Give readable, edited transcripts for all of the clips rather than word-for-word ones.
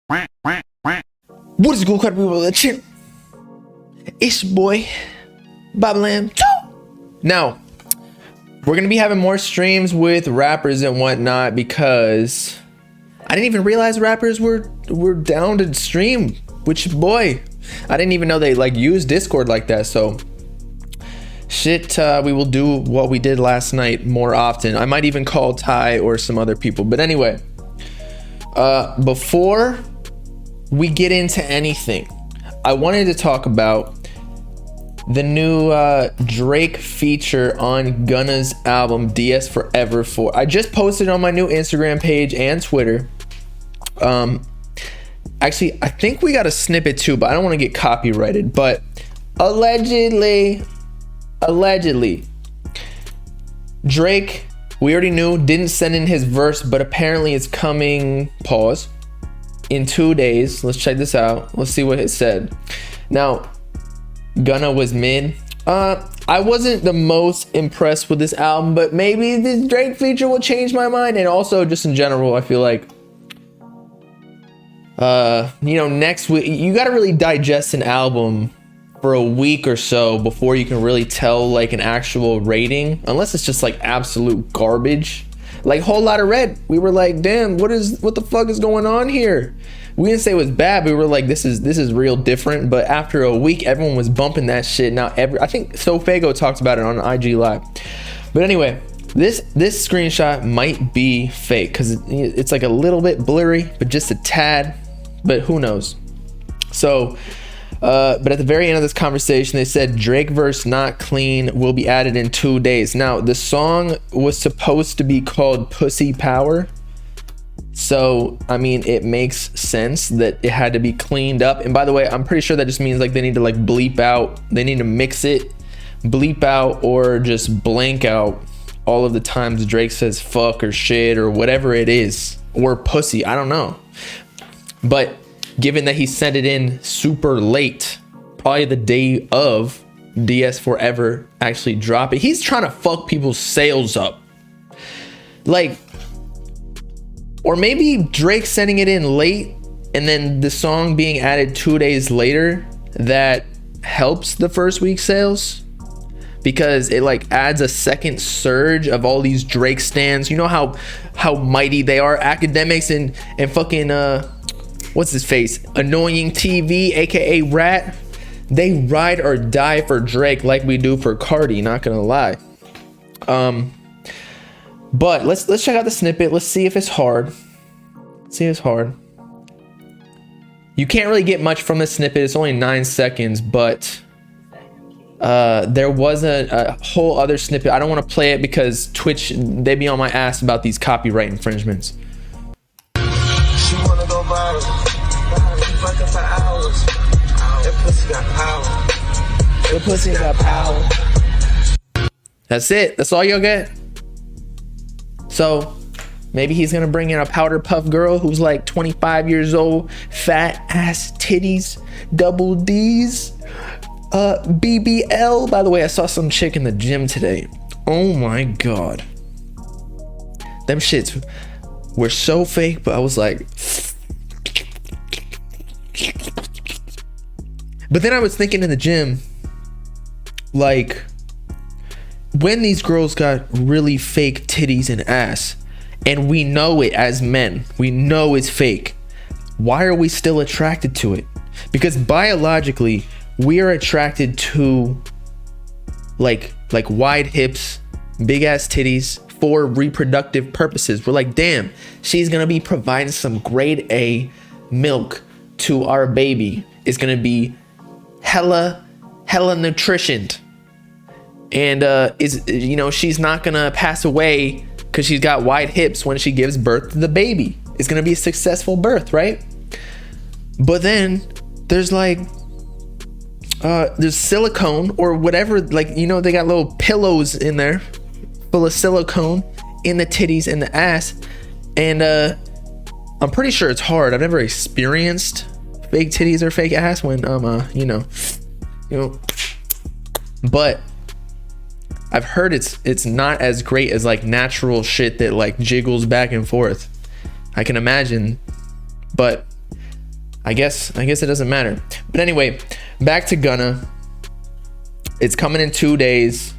What is good, people? It's your boy, Bob. Now, we're gonna be having more streams with rappers and whatnot because I didn't even realize rappers were down to stream with your boy. I didn't even know they like use Discord like that. So shit, we will do what we did last night more often. I might even call Ty or some other people. But anyway, before we get into anything, I wanted to talk about the new Drake feature on Gunna's album DS4EVER 4. I just posted on my new Instagram page and Twitter. Actually, I think we got a snippet too, but I don't want to get copyrighted. But allegedly, Drake, we already knew, didn't send in his verse, but apparently it's coming, pause, in 2 days. Let's check this out. Let's see what it said. Now, Gunna was mid. I wasn't the most impressed with this album, but maybe this Drake feature will change my mind. And also, just in general, I feel like, next week, you got to really digest an album for a week or so before you can really tell like an actual rating, unless it's just like absolute garbage. Like Whole Lotta Red, we were like, damn, what the fuck is going on here? We didn't say it was bad, but we were like, this is real different. But after a week, everyone was bumping that shit. Now I think Sofago talked about it on IG Live. But anyway, this screenshot might be fake because it's like a little bit blurry, but just a tad. But who knows? So, but at the very end of this conversation, they said Drake verse Not Clean will be added in 2 days. Now, the song was supposed to be called Pussy Power. So, I mean, it makes sense that it had to be cleaned up. And by the way, I'm pretty sure that just means like they need to like bleep out, they need to mix it, bleep out, or just blank out all of the times Drake says fuck or shit or whatever it is, or pussy. I don't know. But given that he sent it in super late, probably the day of DS4EVER actually dropping, he's trying to fuck people's sales up. Like, or maybe Drake sending it in late and then the song being added 2 days later, that helps the first week sales because it like adds a second surge of all these Drake stans. You know how mighty they are, academics and fucking what's his face, Annoying TV, aka Rat. They ride or die for Drake like we do for Cardi, not gonna lie. But let's check out the snippet. Let's see if it's hard. You can't really get much from the snippet. It's only 9 seconds, but there was a whole other snippet. I don't want to play it because Twitch, they be on my ass about these copyright infringements. She wanna go viral. Fucking for hours. That pussy got power. The pussy got power. That's it. That's all you'll get. So maybe he's gonna bring in a powder puff girl who's like 25 years old, fat ass titties, double D's, BBL. By the way, I saw some chick in the gym today. Oh my god, them shits were so fake, but I was like, but then I was thinking in the gym, like, when these girls got really fake titties and ass, and we know it as men, we know it's fake, why are we still attracted to it? Because biologically, we are attracted to like wide hips, big ass titties for reproductive purposes. We're like, damn, she's gonna be providing some grade A milk to our baby. It's gonna be hella nutritioned, and she's not gonna pass away because she's got wide hips when she gives birth to the baby. It's gonna be a successful birth, right? But then there's like there's silicone or whatever, like, they got little pillows in there full of silicone in the titties and the ass, and I'm pretty sure it's hard. I've never experienced fake titties or fake ass when but I've heard it's not as great as like natural shit that like jiggles back and forth. I can imagine, but I guess it doesn't matter. But anyway, back to Gunna. It's coming in 2 days.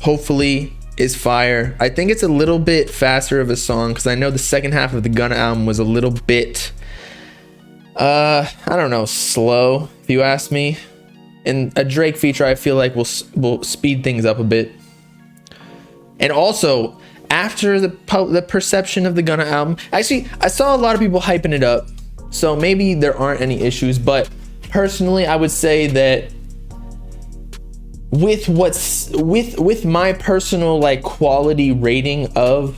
Hopefully it's fire. I think it's a little bit faster of a song because I know the second half of the Gunna album was a little bit I don't know, slow, if you ask me. And a Drake feature I feel like will speed things up a bit. And also, after the perception of the Gunna album, actually I saw a lot of people hyping it up, so maybe there aren't any issues, but personally I would say that with my personal like quality rating of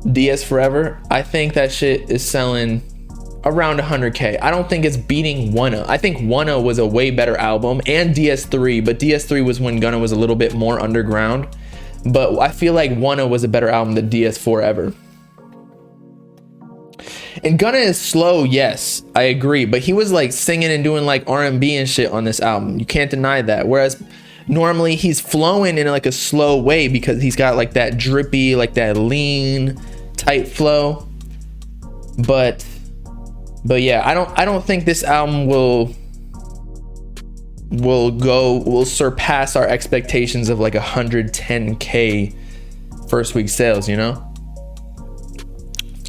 DS4EVER, I think that shit is selling around 100K. I don't think it's beating Gunna. I think Gunna was a way better album, and DS3, but DS3 was when Gunna was a little bit more underground. But I feel like Gunna was a better album than DS4EVER. And Gunna is slow, yes, I agree, but he was like singing and doing like R&B and shit on this album. You can't deny that. Whereas normally he's flowing in like a slow way because he's got like that drippy, like that lean tight flow. But yeah, I don't think this album will surpass our expectations of like 110K first week sales, you know?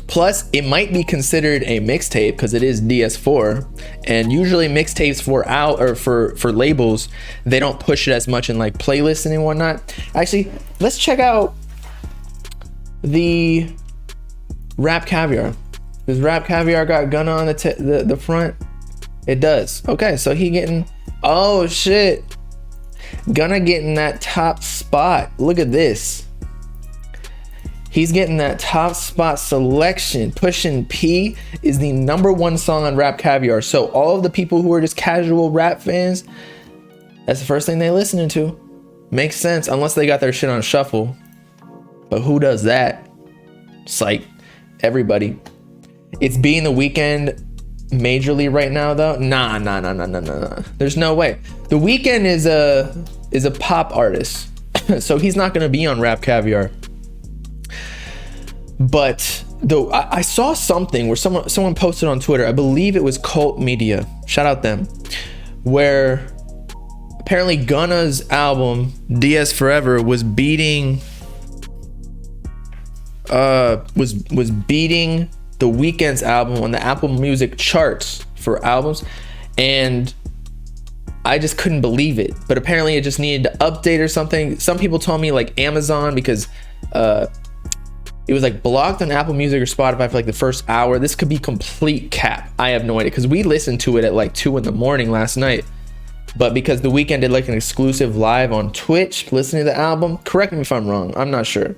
Plus, it might be considered a mixtape because it is DS4, and usually mixtapes for labels, they don't push it as much in like playlists and whatnot. Actually, let's check out the Rap Caviar. Does Rap Caviar got Gunna on the front? It does. Okay, so he getting, oh shit, Gunna getting that top spot. Look at this. He's getting that top spot selection. Pushing P is the #1 song on Rap Caviar. So all of the people who are just casual rap fans, that's the first thing they listening to. Makes sense, unless they got their shit on shuffle. But who does that? It's like everybody. It's being The Weeknd majorly right now though. Nah. There's no way. The Weeknd is a pop artist. So he's not gonna be on Rap Caviar. But though I saw something where someone posted on Twitter, I believe it was Cult Media, shout out them, where apparently Gunna's album DS4EVER was beating The Weeknd's album on the Apple Music charts for albums, and I just couldn't believe it. But apparently it just needed to update or something. Some people told me like Amazon, because it was like blocked on Apple Music or Spotify for like the first hour. This could be complete cap. I have no idea, because we listened to it at like 2 a.m. last night. But because The Weeknd did like an exclusive live on Twitch listening to the album, correct me if I'm wrong, I'm not sure.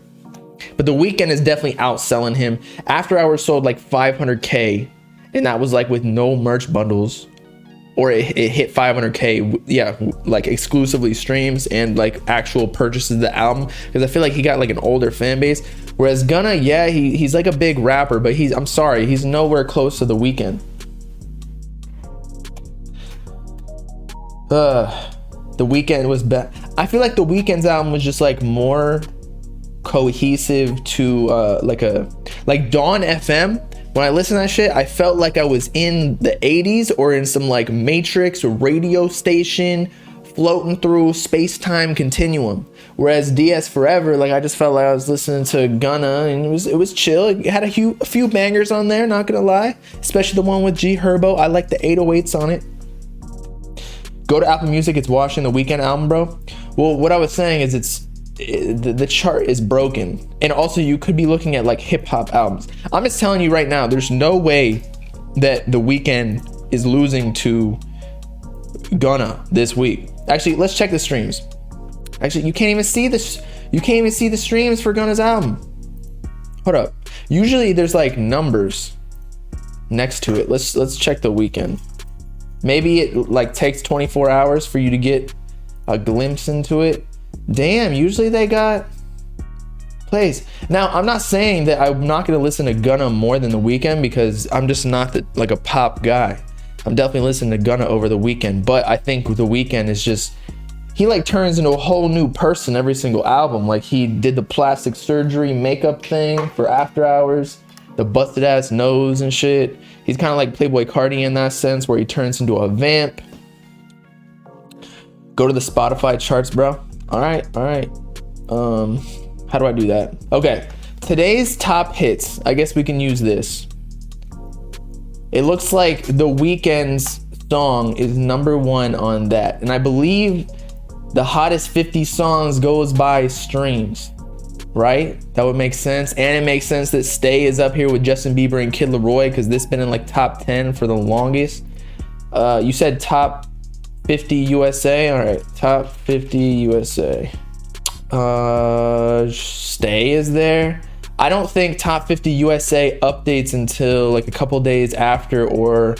But The Weeknd is definitely outselling him. After Hours sold like 500K, and that was like with no merch bundles, or it hit 500K, yeah, like exclusively streams and like actual purchases of the album, because I feel like he got like an older fan base. Whereas Gunna, yeah, he's like a big rapper, but I'm sorry, he's nowhere close to The Weeknd. The Weeknd was bad. I feel like The Weeknd's album was just like more cohesive to like Dawn FM. When I listened to that shit, I felt like I was in the 80s or in some like Matrix radio station floating through space-time continuum. Whereas DS4EVER, like I just felt like I was listening to Gunna, and it was chill. It had a few bangers on there, not gonna lie, especially the one with G Herbo. I like the 808s on it. Go to Apple Music, it's watching The Weeknd album, bro. Well, what I was saying is the chart is broken, and also you could be looking at like hip-hop albums. I'm just telling you right now, there's no way that The Weeknd is losing to Gunna this week. Actually, let's check the streams. Actually, you can't even see this. You can't even see the streams for Gunna's album. Hold up. Usually there's like numbers next to it. Let's check The Weeknd. Maybe it like takes 24 hours for you to get a glimpse into it. Damn, usually they got plays. Now, I'm not saying that I'm not going to listen to Gunna more than The Weeknd, because I'm just not like a pop guy. I'm definitely listening to Gunna over The Weeknd, but I think The Weeknd is just, he like turns into a whole new person every single album. Like he did the plastic surgery makeup thing for After Hours, the busted ass nose and shit. He's kind of like Playboy Cardi in that sense, where he turns into a vamp. Go to the Spotify charts, bro. All right. How do I do that? Okay, today's top hits. I guess we can use this. It looks like The Weeknd's song is #1 on that, and I believe the hottest 50 songs goes by streams, right? That would make sense. And it makes sense that Stay is up here with Justin Bieber and Kid Laroi, because this been in like top 10 for the longest. You said top 50 USA. All right, top 50 USA. Stay is there. I don't think top 50 USA updates until like a couple days after, or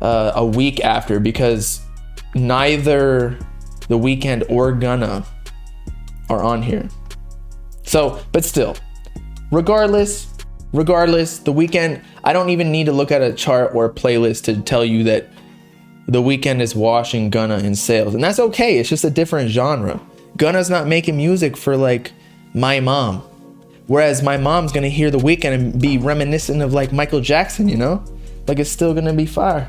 a week after, because neither The Weeknd or Gunna are on here. So, but still, regardless, The Weeknd, I don't even need to look at a chart or a playlist to tell you that The Weeknd is washing Gunna in sales. And that's okay. It's just a different genre. Gunna's not making music for like my mom. Whereas my mom's gonna hear The Weeknd and be reminiscent of like Michael Jackson, you know? Like, it's still gonna be fire.